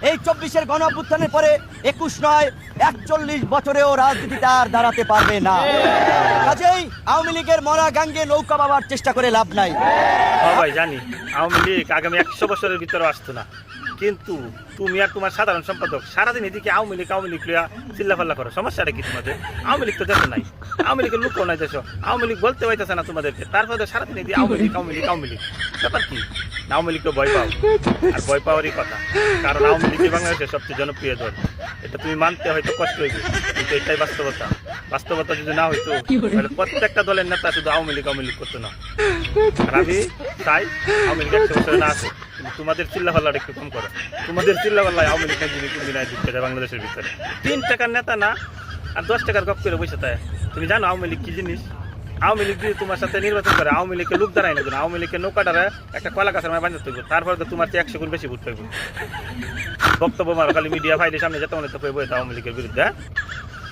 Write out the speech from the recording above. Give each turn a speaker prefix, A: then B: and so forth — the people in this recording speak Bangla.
A: এই 24-এর গণ অভ্যুত্থানের পরে 21 নয় 41 বছরেও রাজনীতিতে আর দাঁড়াতে পারবে না। কাজেই আওয়ামী লীগের মরা গাঙ্গে নৌকা বাবার চেষ্টা করে লাভ নাই।
B: ভাই জানি আওয়ামী লীগ আগামী 100 বছরের ভিতরে আসতো না, কিন্তু তুমি আর তোমার সাধারণ সম্পাদক সারাদিন এদিকে আওয়ামী লীগ লিয়া চিল্লাফাল্লা করো। সমস্যাটা কি তোমাদের? আওয়ামী লীগ তো দেশে নাই, আওয়ামী লীগের লোকও নাই দেশ, আওয়ামী লীগ বলতে পাইতেছে না তোমাদেরকে, তারপরে সারাদিন এদিকে আওয়ামী লীগ ব্যাপার কি? আওয়ামী লীগকে ভয় পাও, আর ভয় পাওয়ারই কথা, কারণ আওয়ামী লীগই বাংলাদেশের সবচেয়ে জনপ্রিয় দল। এটা তুমি মানতে হয়তো কষ্ট হইবে, কিন্তু এটাই বাস্তবতা যদি না হইতো তাহলে প্রত্যেকটা দলের নেতা শুধু আওয়ামী লীগ করতো না। আর আমি চাই আওয়ামী লীগ 100 বছরে না আছে, কিন্তু তোমাদের চিল্লাপাল্লাটা একটু কম করো। তোমাদের চিল্লাপাল্লায় আওয়ামী লীগ নাই দিচ্ছে বাংলাদেশের ভিতরে 3 টাকার নেতা না আর 10 টাকার গপ করে বসে তাই। তুমি জানো আওয়ামী লীগ কি জিনিস? আওয়ামী লীগ যদি তোমার সাথে নির্বাচন করে, আওয়ামী লীগকে লোক দাঁড়ায় না, আওয়ামী লীগের নৌকাটারে একটা কলা গাছের মানে বানিয়ে থাকবে, তারপরে তো তোমার 100 গুণ বেশি ভোট পাইবে। বক্তব্য মারো খালি মিডিয়া ফাইলের সামনে যেতে মনে তো আওয়ামী লীগের বিরুদ্ধে।